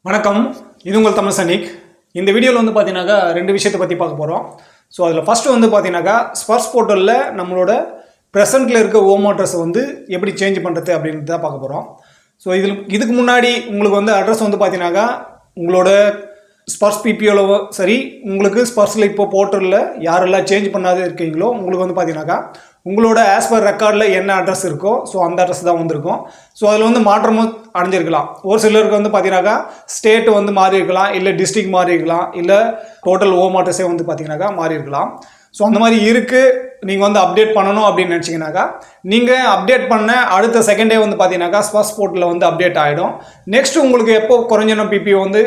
வணக்கம், இது உங்கள் தமிழ் சனிக். இந்த வீடியோவில் வந்து பார்த்தீங்கன்னாக்கா ரெண்டு விஷயத்தை பற்றி பார்க்க போகிறோம். ஸோ அதில் ஃபஸ்ட்டு வந்து பார்த்தீங்கன்னாக்கா ஸ்பர்ஸ் போர்ட்டலில் நம்மளோட ப்ரெசென்ட்டில் இருக்க ஹோம் அட்ரஸை வந்து எப்படி சேஞ்ச் பண்ணுறது அப்படின்ட்டு தான் பார்க்க போகிறோம். ஸோ இதுக்கு முன்னாடி உங்களுக்கு வந்து அட்ரஸ் வந்து பார்த்தீங்கன்னாக்கா உங்களோட ஸ்பர்ஸ் பிபிஓவில் சரி, உங்களுக்கு ஸ்பர்ஸில் இப்போ போர்ட்டலில் யாரெல்லாம் சேஞ்ச் பண்ணாத இருக்கீங்களோ உங்களுக்கு வந்து பார்த்தீங்கன்னாக்கா உங்களோட ஆஸ் பர் ரெக்கார்டில் என்ன அட்ரஸ் இருக்கோ ஸோ அந்த அட்ரஸ் தான் வந்திருக்கும். ஸோ அதில் வந்து மாற்றமும் அடைஞ்சிருக்கலாம். ஒரு சிலருக்கு வந்து பார்த்தீங்கன்னாக்கா ஸ்டேட் வந்து மாறி இருக்கலாம், இல்லை டிஸ்ட்ரிக்ட் மாறி இருக்கலாம், இல்லை டோட்டல் ஹோம் அட்ரஸே வந்து பார்த்தீங்கன்னாக்கா மாறி இருக்கலாம். ஸோ அந்த மாதிரி இருக்குது. நீங்கள் வந்து அப்டேட் பண்ணணும் அப்படின்னு நினச்சிங்கனாக்கா நீங்கள் அப்டேட் பண்ண அடுத்த செகண்டே வந்து பார்த்தீங்கன்னாக்கா ஸ்பர்ஸ் போர்ட்டலில் வந்து அப்டேட் ஆகிடும். நெக்ஸ்ட் உங்களுக்கு எப்போ குறைஞ்சணும் பிபிஓ வந்து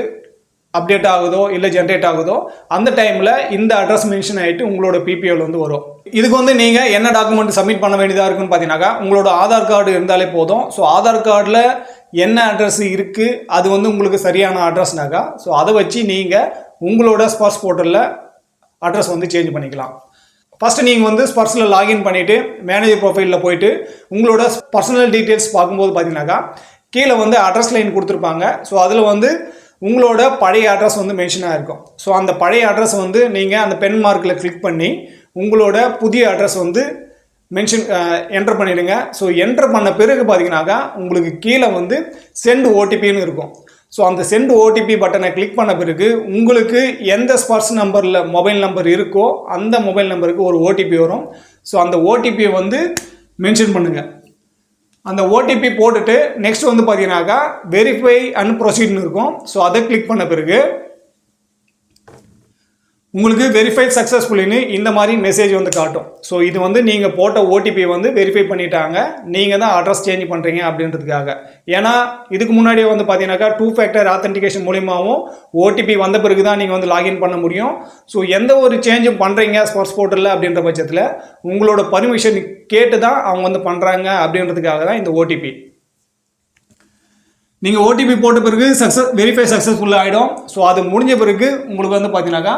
அப்டேட் ஆகுதோ இல்லை ஜென்ரேட் ஆகுதோ அந்த டைமில் இந்த அட்ரஸ் மென்ஷன் ஆகிட்டு உங்களோட பிபிஓவில் வந்து வரும். இதுக்கு வந்து நீங்கள் என்ன டாக்குமெண்ட் சப்மிட் பண்ண வேண்டியதாக இருக்குன்னு பார்த்தீங்கன்னாக்கா உங்களோட ஆதார் கார்டு இருந்தாலே போதும். ஸோ ஆதார் கார்டில் என்ன அட்ரஸ் இருக்குது அது வந்து உங்களுக்கு சரியான அட்ரஸ்னாக்கா ஸோ அதை வச்சு நீங்கள் உங்களோட ஸ்பர்ஸ் போர்ட்டலில் அட்ரஸ் வந்து சேஞ்ச் பண்ணிக்கலாம். ஃபஸ்ட்டு நீங்கள் வந்து ஸ்பர்ஸில் லாகின் பண்ணிவிட்டு மேனேஜர் ப்ரொஃபைலில் போயிட்டு உங்களோட பர்சனல் டீட்டெயில்ஸ் பார்க்கும்போது பார்த்தீங்கன்னாக்கா கீழே வந்து அட்ரஸ் லைன் கொடுத்துருப்பாங்க. ஸோ அதில் வந்து உங்களோட பழைய அட்ரஸ் வந்து மென்ஷனாக இருக்கும். ஸோ அந்த பழைய அட்ரஸ் வந்து நீங்கள் அந்த பென் மார்க்கில் கிளிக் பண்ணி உங்களோட புதிய அட்ரஸ் வந்து என்டர் பண்ணிவிடுங்க. ஸோ என்டர் பண்ண பிறகு பார்த்தீங்கன்னாக்கா உங்களுக்கு கீழே வந்து சென்ட் ஓடிபின்னு இருக்கும். ஸோ அந்த சென்ட் ஓடிபி பட்டனை கிளிக் பண்ண பிறகு உங்களுக்கு எந்த ஸ்பர்ஸ் நம்பரில் மொபைல் நம்பர் இருக்கோ அந்த மொபைல் நம்பருக்கு ஒரு ஓடிபி வரும். ஸோ அந்த ஓடிபியை வந்து மென்ஷன் பண்ணுங்கள். அந்த ஓடிபி போட்டுட்டு நெக்ஸ்ட் வந்து பார்த்தீங்கன்னாக்கா வெரிஃபை அண்ட் ப்ரொசீட்னு இருக்கும். ஸோ அதை கிளிக் பண்ண பிறகு உங்களுக்கு வெரிஃபைட் சக்ஸஸ்ஃபுல்லின்னு இந்த மாதிரி மெசேஜ் வந்து காட்டும். ஸோ இது வந்து நீங்கள் போட்ட ஓடிபி வந்து வெரிஃபை பண்ணிட்டாங்க, நீங்கள் தான் அட்ரஸ் சேஞ்ச் பண்ணுறீங்க அப்படின்றதுக்காக. ஏன்னா இதுக்கு முன்னாடியே வந்து பார்த்தீங்கன்னாக்கா 2 ஃபேக்டர் ஆத்தென்டிகேஷன் மூலியமாகவும் ஓடிபி வந்த பிறகு தான் நீங்கள் வந்து லாகின் பண்ண முடியும். ஸோ எந்த ஒரு சேஞ்சும் பண்ணுறீங்க ஸ்பர்ஸ் போர்ட்டலில் அப்படின்ற பட்சத்தில் உங்களோட பர்மிஷன் கேட்டு தான் அவங்க வந்து பண்ணுறாங்க அப்படின்றதுக்காக தான் இந்த ஓடிபி. நீங்கள் ஓடிபி போட்ட பிறகு வெரிஃபை சக்ஸஸ்ஃபுல்லாக ஆகிடும். ஸோ அது முடிஞ்ச பிறகு உங்களுக்கு வந்து பார்த்தீங்கன்னாக்கா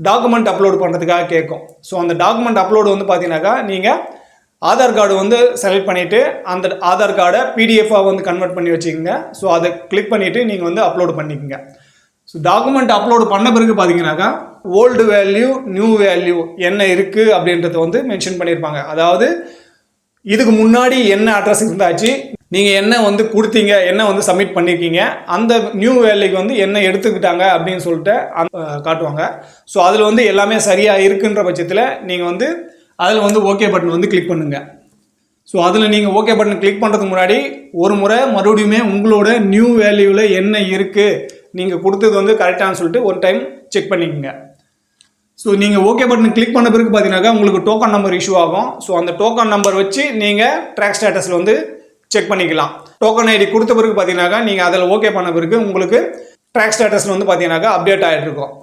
டாக்குமெண்ட் அப்லோட் பண்ணுறதுக்காக கேட்கும். ஸோ அந்த டாக்குமெண்ட் அப்லோடு வந்து பார்த்தீங்கன்னாக்கா நீங்கள் ஆதார் கார்டு வந்து செலக்ட் பண்ணிவிட்டு அந்த ஆதார் கார்டை பிடிஎஃபாக வந்து கன்வெர்ட் பண்ணி வச்சுக்கோங்க. ஸோ அதை கிளிக் பண்ணிவிட்டு நீங்கள் வந்து அப்லோடு பண்ணிக்கோங்க. ஸோ டாக்குமெண்ட் அப்லோடு பண்ண பிறகு பார்த்தீங்கன்னாக்கா ஓல்டு வேல்யூ நியூ வேல்யூ என்ன இருக்குது அப்படின்றத வந்து மென்ஷன் பண்ணியிருப்பாங்க. அதாவது இதுக்கு முன்னாடி என்ன அட்ரஸ் இருந்தாச்சு, நீங்கள் என்ன வந்து கொடுத்தீங்க, என்ன வந்து சப்மிட் பண்ணியிருக்கீங்க, அந்த நியூ வேல்யூக்கு வந்து என்ன எடுத்துக்கிட்டாங்க அப்படின்னு சொல்லிட்டு காட்டுவாங்க. ஸோ அதில் வந்து எல்லாமே சரியாக இருக்குன்ற பட்சத்தில் நீங்கள் வந்து அதில் வந்து ஓகே பட்டன் வந்து கிளிக் பண்ணுங்கள். ஸோ அதில் நீங்கள் ஓகே பட்டன் கிளிக் பண்ணுறதுக்கு முன்னாடி ஒரு முறை மறுபடியுமே உங்களோட நியூ வேல்யூவில் என்ன இருக்குது, நீங்கள் கொடுத்தது வந்து கரெக்டானு சொல்லிட்டு ஒரு டைம் செக் பண்ணிக்கோங்க. ஸோ நீங்கள் ஓகே பட்டன் கிளிக் பண்ண பிறகு பார்த்தீங்கன்னாக்கா உங்களுக்கு டோக்கன் நம்பர் இஷ்யூ ஆகும். ஸோ அந்த டோக்கன் நம்பர் வச்சு நீங்கள் ட்ராக் ஸ்டேட்டஸில் வந்து செக் பண்ணிக்கலாம். டோக்கன் ஐடி கொடுத்த பிறகு பார்த்தீங்கன்னாக்கா நீங்கள் அதில் ஓகே பண்ண பிறகு உங்களுக்கு ட்ராக் ஸ்டேட்டஸில் வந்து பார்த்தீங்கன்னாக்கா அப்டேட் ஆகிட்டு இருக்கும்.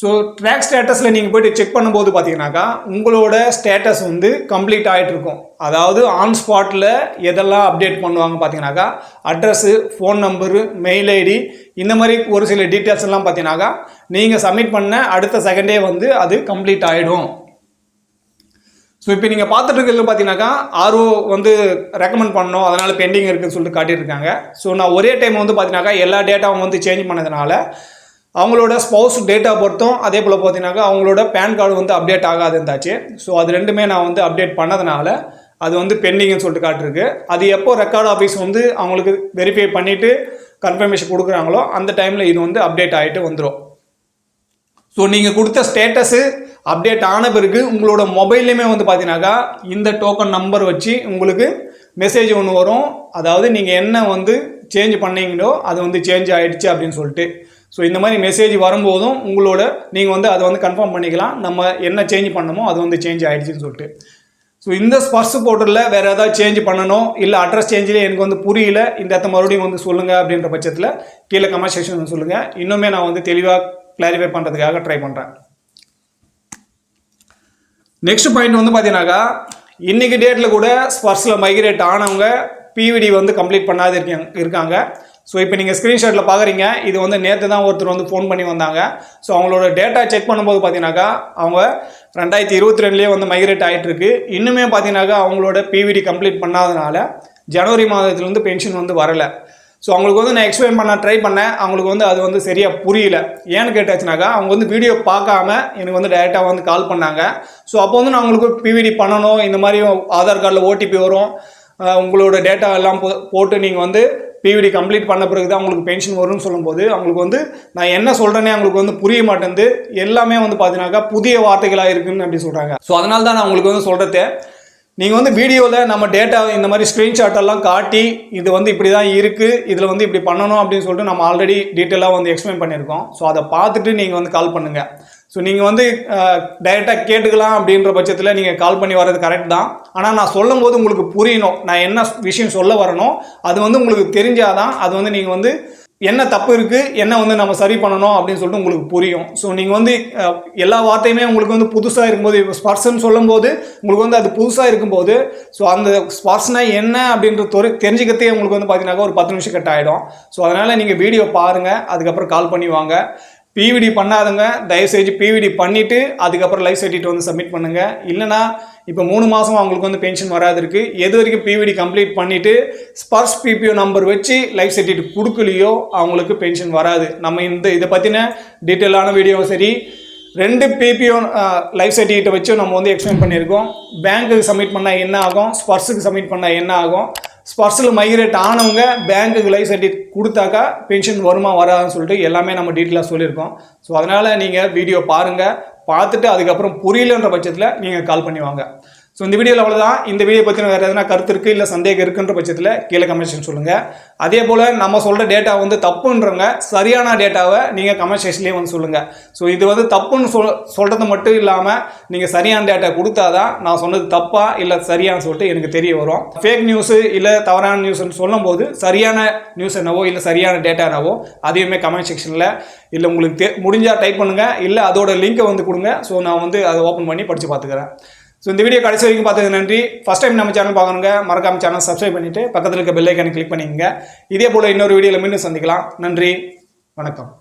ஸோ ட்ராக் ஸ்டேட்டஸில் நீங்கள் போய்ட்டு செக் பண்ணும்போது பார்த்தீங்கன்னாக்கா உங்களோட ஸ்டேட்டஸ் வந்து கம்ப்ளீட் ஆகிட்டு இருக்கும். அதாவது ஆன் ஸ்பாட்டில் எதெல்லாம் அப்டேட் பண்ணுவாங்க பார்த்தீங்கன்னாக்கா address, phone number, mail ID இந்த மாதிரி ஒரு சில டீட்டெயில்ஸ் எல்லாம் பார்த்தீங்கன்னாக்கா நீங்கள் சப்மிட் பண்ண அடுத்த செகண்டே வந்து அது கம்ப்ளீட் ஆகிடும். ஸோ இப்போ நீங்கள் பார்த்துட்டு இருக்கிறது பார்த்தீங்கன்னாக்கா ஆர்ஓ வந்து ரெக்கமெண்ட் பண்ணணும், அதனால் பெண்டிங் இருக்குதுன்னு சொல்லிட்டு காட்டியிருக்காங்க. ஸோ நான் ஒரே டைம் வந்து பார்த்தீங்கன்னாக்கா எல்லா டேட்டாவும் வந்து சேஞ்ச் பண்ணதுனால அவங்களோட ஸ்பௌஸ் டேட்டா பொறுத்தும் அதே போல் பார்த்தீங்கன்னாக்கா அவங்களோட பேன் கார்டு வந்து அப்டேட் ஆகாது இருந்தாச்சு. ஸோ அது ரெண்டுமே நான் வந்து அப்டேட் பண்ணதுனால அது வந்து பெண்டிங்னு சொல்லிட்டு காட்டிருக்கு. அது எப்போ ரெக்கார்டு ஆஃபீஸ் வந்து அவங்களுக்கு வெரிஃபை பண்ணிவிட்டு கன்ஃபர்மேஷன் கொடுக்குறாங்களோ அந்த டைமில் இது வந்து அப்டேட் ஆகிட்டு வந்துடும். ஸோ நீங்கள் கொடுத்த ஸ்டேட்டஸு அப்டேட் ஆன பிறகு உங்களோட மொபைல்லையுமே வந்து பார்த்தீங்கன்னாக்கா இந்த டோக்கன் நம்பர் வச்சு உங்களுக்கு மெசேஜ் ஒன்று வரும். அதாவது நீங்கள் என்ன வந்து சேஞ்ச் பண்ணீங்களோ அது வந்து சேஞ்ச் ஆகிடுச்சு அப்படின்னு சொல்லிட்டு. ஸோ இந்த மாதிரி மெசேஜ் வரும்போதும் உங்களோட நீங்கள் வந்து அதை வந்து கன்ஃபார்ம் பண்ணிக்கலாம், நம்ம என்ன சேஞ்ச் பண்ணமோ அது வந்து சேஞ்ச் ஆகிடுச்சின்னு சொல்லிட்டு. ஸோ இந்த ஸ்பர்ஸ் போர்ட்டலில் வேறு ஏதாவது சேஞ்ச் பண்ணணும், இல்லை அட்ரஸ் சேஞ்சில் எனக்கு வந்து புரியல, இந்த இடத்த மறுபடியும் வந்து சொல்லுங்கள் அப்படின்ற பட்சத்தில் கீழே கமெண்ட் செக்ஷன் வந்து சொல்லுங்கள். இன்னுமே நான் வந்து தெளிவாக கிளாரிஃபை பண்ணுறதுக்காக ட்ரை பண்ணுறேன். நெக்ஸ்ட் பாயிண்ட் வந்து பார்த்தீங்கன்னாக்கா இன்றைக்கி டேட்டில் கூட ஸ்பர்ஸில் மைக்ரேட் ஆனவங்க பிவிடி வந்து கம்ப்ளீட் பண்ணாது இருக்காங்க. ஸோ இப்போ நீங்கள் ஸ்க்ரீன்ஷாட்டில் பார்க்குறீங்க, இது வந்து நேற்று தான் ஒருத்தர் வந்து ஃபோன் பண்ணி வந்தாங்க. ஸோ அவங்களோட டேட்டா செக் பண்ணும்போது பார்த்தீங்கன்னாக்கா அவங்க 2022 வந்து மைக்ரேட் ஆகிட்டு இருக்கு. இன்னுமே பார்த்தீங்கன்னாக்கா அவங்களோட பிவிடி கம்ப்ளீட் பண்ணாதனால ஜனவரி மாதத்துலேருந்து பென்ஷன் வந்து வரலை. ஸோ அவங்களுக்கு வந்து நான் எக்ஸ்பிளைன் பண்ண ட்ரை பண்ணேன், அவங்களுக்கு வந்து அது வந்து சரியாக புரியல. ஏன்னு கேட்டாச்சுனாக்கா அவங்க வந்து வீடியோ பார்க்காம எனக்கு வந்து டைரெக்டாக வந்து கால் பண்ணாங்க. ஸோ அப்போ வந்து நான் அவங்களுக்கு பிவிடி பண்ணணும், இந்த மாதிரி ஆதார் கார்டில் ஓடிபி வரும், உங்களோட டேட்டா எல்லாம் போட்டு நீங்கள் வந்து பிவிடி கம்ப்ளீட் பண்ண பிறகு தான் உங்களுக்கு பென்ஷன் வரும்னு சொல்லும்போது அவங்களுக்கு வந்து நான் என்ன சொல்கிறேனே அவங்களுக்கு வந்து புரிய மாட்டேங்குது. எல்லாமே வந்து பார்த்தீங்கன்னாக்கா புதிய வார்த்தைகளாக இருக்குன்னு அப்படி சொல்கிறாங்க. ஸோ அதனால தான் நான் உங்களுக்கு வந்து சொல்கிறது, நீங்கள் வந்து வீடியோவில் நம்ம டேட்டா இந்த மாதிரி ஸ்க்ரீன்ஷாட் எல்லாம் காட்டி இது வந்து இப்படி தான் இருக்குது, இதில் வந்து இப்படி பண்ணணும் அப்படின்னு சொல்லிட்டு நம்ம ஆல்ரெடி டீட்டெயிலாக வந்து எக்ஸ்பிளைன் பண்ணியிருக்கோம். ஸோ அதை பார்த்துட்டு நீங்கள் வந்து கால் பண்ணுங்கள். ஸோ நீங்கள் வந்து டைரெக்டாக கேட்டுக்கலாம் அப்படின்ற பட்சத்தில் நீங்கள் கால் பண்ணி வர்றது கரெக்ட் தான். ஆனால் நான் சொல்லும் போது உங்களுக்கு புரியணும், நான் என்ன விஷயம் சொல்ல வரணும் அது வந்து உங்களுக்கு தெரிஞ்சாதான் அது வந்து நீங்கள் வந்து என்ன தப்பு இருக்குது, என்ன வந்து நம்ம சரி பண்ணணும் அப்படின்னு சொல்லிட்டு உங்களுக்கு புரியும். ஸோ நீங்கள் வந்து எல்லா வார்த்தையுமே உங்களுக்கு வந்து புதுசாக இருக்கும்போது, இப்போ ஸ்பர்ஸ்ன்னு சொல்லும்போது உங்களுக்கு வந்து அது புதுசாக இருக்கும்போது ஸோ அந்த ஸ்பர்ஸ்னா என்ன அப்படின்ற தெரிஞ்சுக்கிறதே உங்களுக்கு வந்து பார்த்தீங்கன்னாக்கா ஒரு 10 நிமிஷம் கட் ஆகிடும். ஸோ அதனால் நீங்கள் வீடியோ பாருங்கள், அதுக்கப்புறம் கால் பண்ணி வாங்க. பிவிடி பண்ணாதுங்க தயவுசெய்து பிவிடி பண்ணிவிட்டு அதுக்கப்புறம் லைஃப் சர்டிஃபிகேட் வந்து சப்மிட் பண்ணுங்கள். இல்லைனா இப்போ 3 மாதம் அவங்களுக்கு வந்து பென்ஷன் வராது இருக்குது. எது வரைக்கும் பிவிடி கம்ப்ளீட் பண்ணிவிட்டு ஸ்பர்ஸ் பிபிஓ நம்பர் வச்சு லைஃப் சர்டிஃபிகேட் கொடுக்கலையோ அவங்களுக்கு பென்ஷன் வராது. நம்ம இதை பற்றின டீட்டெயிலான வீடியோவும் சரி 2 பிபிஓ லைஃப் சர்டிஃபிகேட்டை வச்சு நம்ம வந்து எக்ஸ்பிளைன் பண்ணியிருக்கோம். பேங்க்குக்கு சப்மிட் பண்ணால் என்ன ஆகும், ஸ்பர்ஸுக்கு சப்மிட் பண்ணால் என்ன ஆகும், ஸ்பர்ஸில் மைக்ரேட் ஆனவங்க பேங்க்குக்கு லைஃப் சர்டிஃபிகேட் கொடுத்தாக்கா பென்ஷன் வருமா வராதுன்னு சொல்லிட்டு எல்லாமே நம்ம டீட்டெயிலாக சொல்லியிருக்கோம். ஸோ அதனால் நீங்கள் வீடியோ பாருங்கள், பார்த்துட்டு அதுக்கப்புறம் புரியலன்ற பட்சத்தில் நீங்கள் கால் பண்ணி வாங்க. ஸோ இந்த வீடியோவில் அவ்வளோதான். இந்த வீடியோ பற்றின வேறு எதனா கருத்து இருக்குது இல்லை சந்தேகம் இருக்குன்ற பட்சத்தில் கீழே கமெண்ட் செக்ஷன் சொல்லுங்கள். அதே போல் நம்ம சொல்கிற டேட்டா வந்து தப்புன்றவங்க சரியான டேட்டாவை நீங்கள் கமெண்ட் செக்ஷன்லேயே வந்து சொல்லுங்கள். ஸோ இது வந்து தப்புன்னு சொல்கிறது மட்டும் இல்லாமல் நீங்கள் சரியான டேட்டா கொடுத்தா தான் நான் சொன்னது தப்பா இல்லை சரியான்னு சொல்லிட்டு எனக்கு தெரிய வரும். ஃபேக் நியூஸு இல்லை தவறான நியூஸ்ன்னு சொல்லும்போது சரியான நியூஸ் என்னவோ இல்லை சரியான டேட்டா என்னவோ அதையுமே கமெண்ட் செக்ஷனில் இல்லை உங்களுக்கு முடிஞ்சால் டைப் பண்ணுங்கள், இல்லை அதோட லிங்கை வந்து கொடுங்க. ஸோ நான் வந்து அதை ஓப்பன் பண்ணி படித்து பார்த்துக்கிறேன். ஸோ இந்த வீடியோ கடைசி வரைக்கும் பார்த்தது நன்றி. ஃபஸ்ட் டைம் நம்ம சேனல் பார்க்கணுங்க, மறக்காம சேனல் சப்ஸ்கிரைப் பண்ணிவிட்டு பக்கத்தில் இருக்க பெல் ஐக்கானை கிளிக் பண்ணிக்கங்க. இதே போல் இன்னொரு வீடியோவில் மீண்டும் சந்திக்கலாம். நன்றி, வணக்கம்.